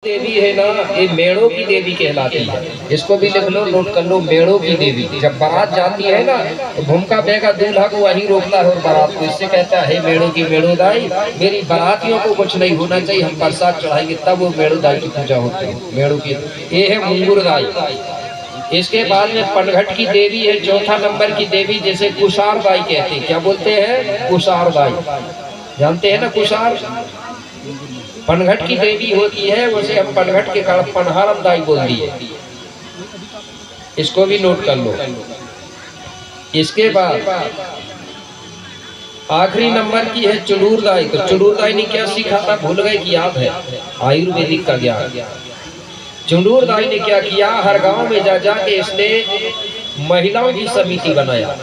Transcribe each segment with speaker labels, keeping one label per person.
Speaker 1: देवी है ना, ये मेड़ों की देवी कहलाती है। इसको भी लिख लो, नोट कर लो, मेड़ों की देवी। जब बारात जाती है ना तो भूमका बेगा दूल्हा को वहीं रोकता है और बारात को इससे कहता है, मेड़ों की मेड़ो दाई, मेरी बारातियों को कुछ नहीं होना चाहिए, हम प्रसाद चढ़ाएंगे तब वो मेड़ो दाई की पूजा होती है। मेड़ों की ये है मुंगुर दाई। इसके बाद में पनघट की देवी है, चौथा नंबर की देवी, जैसे कुशार दाई कहते हैं। क्या बोलते हैं? कुशार दाई। जानते हैं ना कुशार? पनघट की देवी होती है, उसे हम पनघट के कारण पनहारम दाई बोल दिए। इसको भी नोट कर लो। इसके बाद आखिरी नंबर की है चुलूर दाई। तो चुलूर दाई ने क्या सीखा था, भूल गए कि याद है? आयुर्वेदिक का ज्ञान। चुलूर दाई ने क्या किया, हर गांव में जा जाके इसने महिलाओं की समिति बनाया।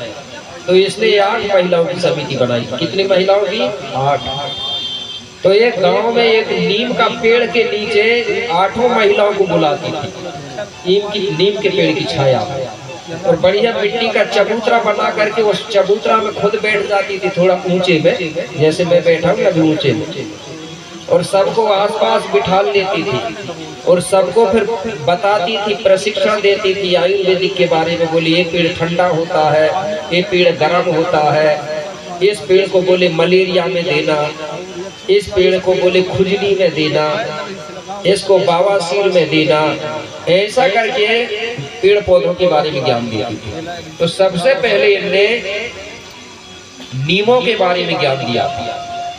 Speaker 1: तो इसने 8 महिलाओं की समिति बनाई। कितनी महिलाओं की? 8। तो एक गांव में एक नीम का पेड़ के नीचे 8 महिलाओं को बुलाती थी। नीम के पेड़ की छाया और बढ़िया मिट्टी का चबूतरा बना करके उस चबूतरा में खुद बैठ जाती थी, थोड़ा ऊंचे में, जैसे मैं बैठा हूँ अभी ऊंचे में, और सबको आसपास बिठा लेती थी और सबको फिर बताती थी, प्रशिक्षण देती थी आयुर्वेदिक के बारे में। बोली ये पेड़ ठंडा होता है, ये पेड़ गर्म होता है, इस पेड़ को बोले मलेरिया में देना, इस पेड़ को बोले खुजली में देना, इसको बवासीर में देना। ऐसा करके पेड़ पौधों के बारे में ज्ञान देती थी। तो सबसे पहले इनने नीमों के बारे में ज्ञान दिया।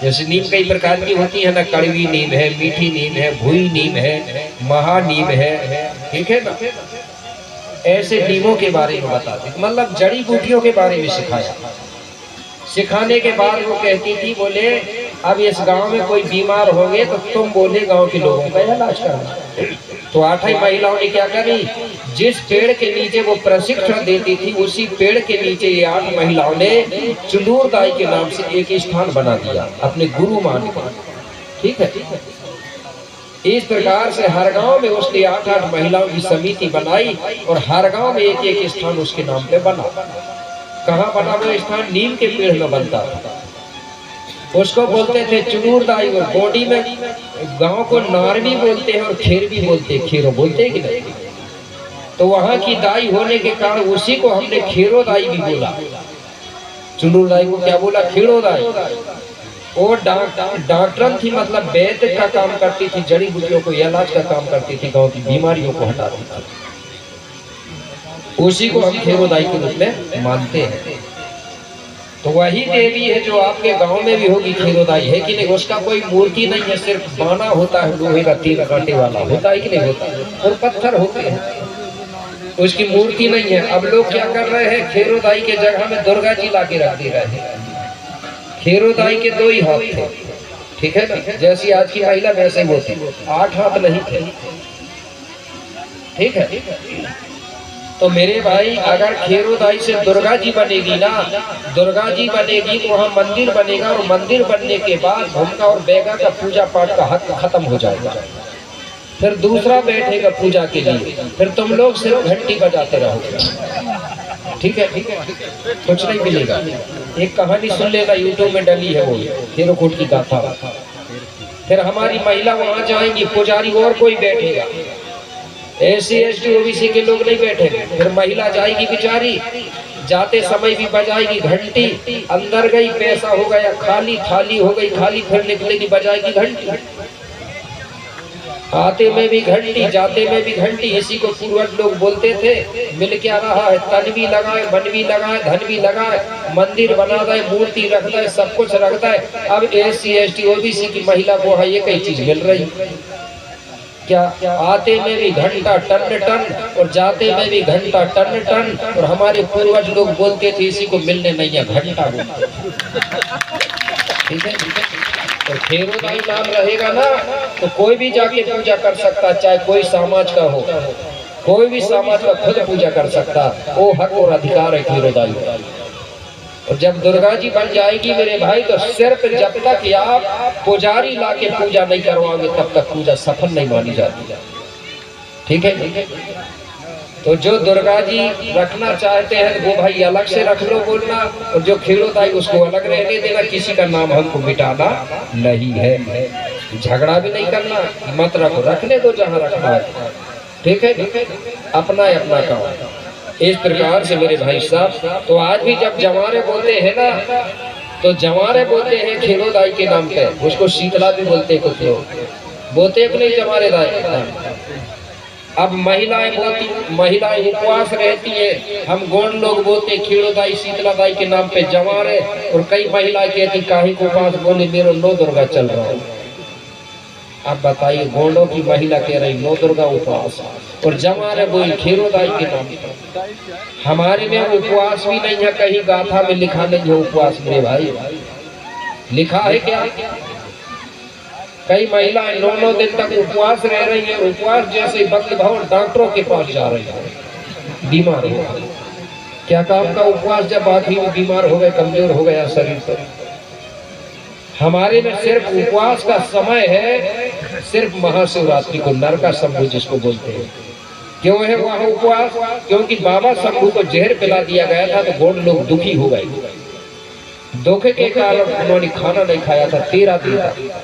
Speaker 1: जैसे नीम कई प्रकार की होती है ना, कड़वी नीम है, मीठी नीम है, भुई नीम है, महानीम है, ठीक है ना। ऐसे नीमों के बारे में बताते, मतलब जड़ी बूटियों के बारे में सिखाया। सिखाने के बाद वो कहती थी, बोले अब इस गांव में कोई बीमार हो गए तो तुम बोले गांव के लोगों का इलाज करना। तो 8 ही महिलाओं ने क्या करी, जिस पेड़ के नीचे वो प्रशिक्षण देती थी उसी पेड़ के नीचे ये 8 महिलाओं ने चुलूर दाई के नाम से एक स्थान बना दिया, अपने गुरु मान कर। ठीक है, इस प्रकार से हर गांव में उसने 8 महिलाओं की समिति बनाई और हर गांव में एक स्थान उसके नाम पे बना। कहाँ बना वो स्थान? नीम के पेड़ में बनता था। उसको बोलते थे चुलूर दाई। और गोडी में गांव को नार भी बोलते हैं और खेर भी बोलते हैं, खेरो बोलते हैं कि नहीं। तो वहां की दाई होने के कारण उसी को हमने खेरो दाई भी बोला। चुलूर दाई को क्या बोला? खेरो दाई। वो डॉक्टर थी, मतलब वैद्य का काम करती थी, जड़ी बूटियों को इलाज का काम करती थी, गाँव की बीमारियों को हटाती थी। उसी को हम खेरो दाई के रूप में मानते हैं। तो वही देवी है जो आपके गांव में भी होगी, खेरो दाई है कि नहीं? उसका कोई मूर्ति नहीं है, सिर्फ बाना होता है, लोहे का 3 कांटे वाला होता है कि नहीं होता, और पत्थर होते हैं, उसकी मूर्ति नहीं है। अब लोग क्या कर रहे हैं, खेरो दाई के जगह में दुर्गा जी ला के रख दे रहे हैं। खेरो दाई के 2 ही हाथ थे, ठीक है ना, जैसी आज की महिला वैसे वो थी, 8 हाथ नहीं थे। ठीक है, तो मेरे भाई अगर खेरो दाई से दुर्गा जी बनेगी ना, दुर्गा जी बनेगी तो वहाँ मंदिर बनेगा, और मंदिर बनने के बाद भूमका और बेगा का पूजा पाठ का हक खत्म हो जाएगा। फिर दूसरा बैठेगा पूजा के लिए, फिर तुम लोग सिर्फ घंटी बजाते रहोगे। ठीक है, कुछ नहीं मिलेगा। एक कहानी सुन लेना, यूट्यूब में डली है वो, हेरोकोट की गाथा। फिर हमारी महिला वहां जाएंगी, पुजारी और कोई बैठेगा, SC ST OBC के लोग नहीं बैठेंगे। फिर महिला जाएगी बेचारी, जाते समय भी बजाएगी घंटी, अंदर गई पैसा हो गया खाली, थाली हो गई खाली, फिर निकलेगी बजाएगी घंटी, आते में भी घंटी, जाते में भी घंटी। इसी को पूर्वज लोग बोलते थे, मिल क्या रहा है, तन भी लगाए, मन भी लगाए, धन भी लगाए, मंदिर बना दे, मूर्ति रख दे, सब कुछ रखता है। अब SC ST OBC की महिला को है ये कई चीज मिल रही, क्या आते में भी घंटा टन टन और जाते में भी घंटा टन टन। और हमारे पूर्वज लोग बोलते थे इसी को मिलने नहीं है घंटा। ठीक है, और खेरो दाई नाम रहेगा ना तो कोई भी जाके पूजा कर सकता, चाहे कोई समाज का हो, कोई भी समाज का खुद पूजा कर सकता, वो हक और अधिकार है खेरो दाई। और जब दुर्गा जी बन जाएगी मेरे भाई, तो सिर्फ जब तक आप पुजारी लाके पूजा नहीं करवाओगे तब तक पूजा सफल नहीं मानी जाती। ठीक है, तो जो दुर्गा जी रखना चाहते हैं वो भाई अलग से रख लो बोलना, और जो खेरो दाई उसको अलग रहने देना, किसी का नाम हमको मिटाना नहीं है। झगड़ा भी नहीं करना, मत रखो, रखने दो जहाँ रखना है, ठीक है, अपना अपना काम। इस प्रकार से मेरे भाई साहब, तो आज भी जब जवारे बोलते हैं ना, तो जवारे बोलते हैं खेलोदाई के नाम पे, उसको शीतला भी बोलते हैं कुछ लोग, बोलते कि नहीं जवारे दाई के नाम। अब महिलाएं बोलती, महिलाएं उपवास रहती है, हम गौड़ लोग बोलते खीड़ोदाई शीतलादाई के नाम पे जवारे, और कई महिलाएं कहती काहे को उपवास, बोले मेरा 9 दुर्गा चल रहा है। अब बताइए, गौड़ों की महिला कह रही 9 दुर्गा उपवास, और जवारे बोली खीड़ोदाई के नाम पे। हमारे में उपवास भी नहीं है, कहीं गाथा में लिखा नहीं है उपवास मेरे भाई, लिखा है क्या? कई महिलाएं 9 दिन तक उपवास रह रही है, उपवास जैसे बदल भाव डॉक्टरों के पास जा रही है, बीमार हो गए। क्या काम का उपवास, जब आखिरी में बीमार हो गए, कमजोर हो गया शरीर पर। हमारे में सिर्फ उपवास का समय है, सिर्फ महाशिवरात्रि को, नरका शंभु जिसको बोलते हैं। क्यों है वहाँ उपवास? क्योंकि बाबा शंभु को जहर पिला दिया गया था, तो गौड़ लोग दुखी हो गए। दुख के कारण उन्होंने खाना नहीं खाया था 13 दिन तक।